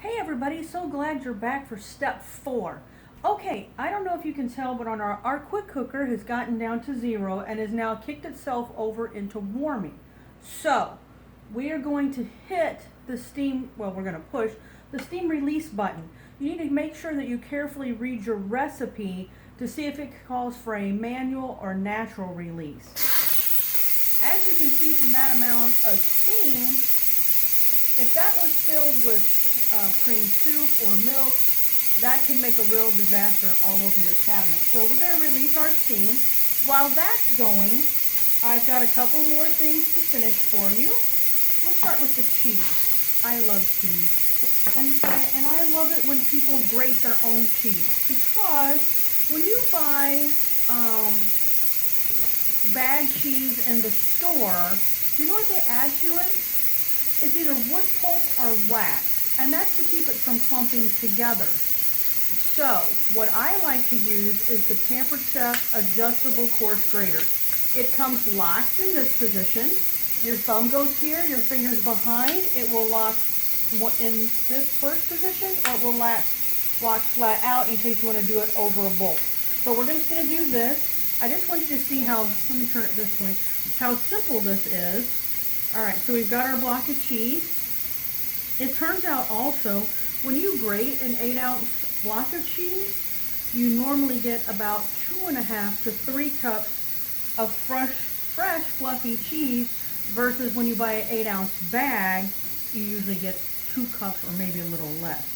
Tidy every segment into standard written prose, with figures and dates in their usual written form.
Hey everybody, so glad you're back for step 4. Okay, I don't know if you can tell, but on our quick cooker has gotten down to 0 and has now kicked itself over into warming. So, we are going to hit the steam, well, we're going to push the steam release button. You need to make sure that you carefully read your recipe to see if it calls for a manual or natural release. As you can see from that amount of steam, if that was filled with cream soup or milk, that could make a real disaster all over your cabinet. So we're going to release our steam. While that's going, I've got a couple more things to finish for you. Let's start with the cheese. I love cheese. And I love it when people grate their own cheese, because when you buy bag cheese in the store, do you know what they add to it? It's either wood pulp or wax, and that's to keep it from clumping together. So what I like to use is the Pampered Chef adjustable coarse grater. It comes locked in this position. Your thumb goes here, your fingers behind. It will lock in this first position, or it will lock flat out in case you want to do it over a bowl. So we're just going to do this. I just want you to see how, let me turn it this way, how simple this is. Alright, so we've got our block of cheese. It turns out also, when you grate an 8-ounce block of cheese, you normally get about 2.5 to 3 cups of fresh fluffy cheese, versus when you buy an 8-ounce bag, you usually get 2 cups or maybe a little less.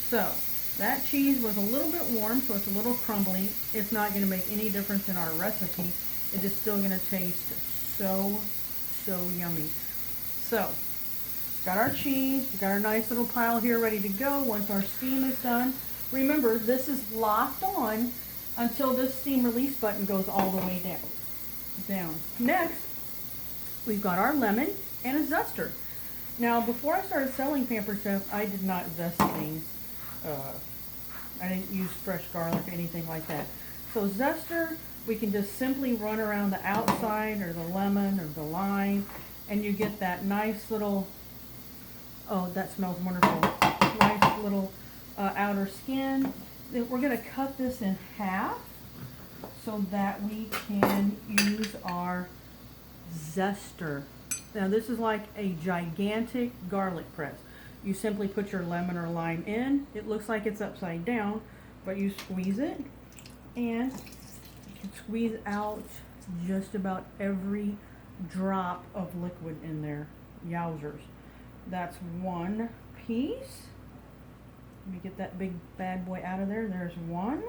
So, that cheese was a little bit warm, so it's a little crumbly. It's not going to make any difference in our recipe. It is still going to taste so yummy. So, got our cheese, we got our nice little pile here ready to go. Once our steam is done, remember this is locked on until this steam release button goes all the way down. Next, we've got our lemon and a zester. Now, before I started selling Pampered Chef, I did not zest things. I didn't use fresh garlic or anything like that. So zester, we can just simply run around the outside, or the lemon or the lime, and you get that nice little, oh, that smells wonderful, nice little outer skin. Then we're going to cut this in half so that we can use our zester. Now this is like a gigantic garlic press. You simply put your lemon or lime in. It looks like it's upside down, but you squeeze it, and you can squeeze out just about every drop of liquid in there. Yowzers. That's one piece. Let me get that big bad boy out of there. There's one.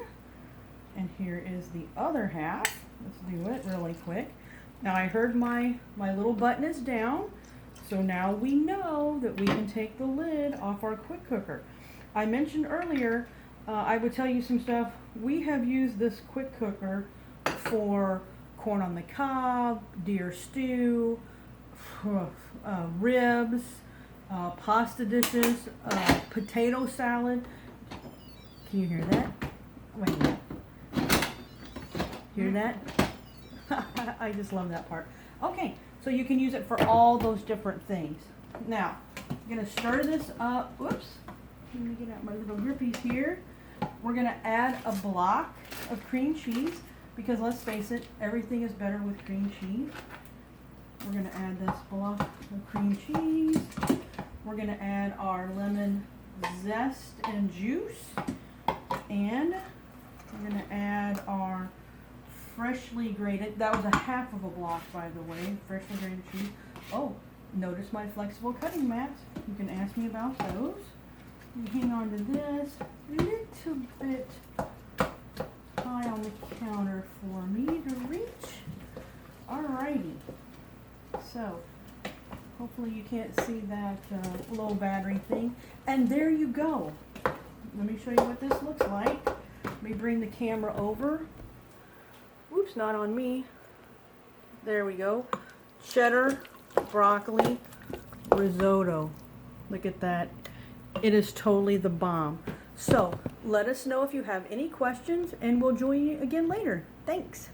And here is the other half. Let's do it really quick. Now I heard my little button is down, so now we know that we can take the lid off our quick cooker. I mentioned earlier, I would tell you some stuff. We have used this quick cooker for corn on the cob, deer stew, ribs, pasta dishes, potato salad. Can you hear that? Wait a minute. Hear that? I just love that part. Okay, so you can use it for all those different things. Now, I'm going to stir this up. Whoops. Let me get out my little grippies here. We're going to add a block of cream cheese, because let's face it, everything is better with cream cheese. We're going to add this block of cream cheese. We're going to add our lemon zest and juice. And we're going to add our freshly grated, that was a half of a block, by the way, freshly grated cheese. Oh, notice my flexible cutting mats. You can ask me about those. You hang on to this a little bit high on the counter for me to reach. Alrighty. So, hopefully you can't see that low battery thing. And there you go. Let me show you what this looks like. Let me bring the camera over. Oops, not on me. There we go. Cheddar, broccoli, risotto. Look at that. It is totally the bomb. So, let us know if you have any questions, and we'll join you again later. Thanks.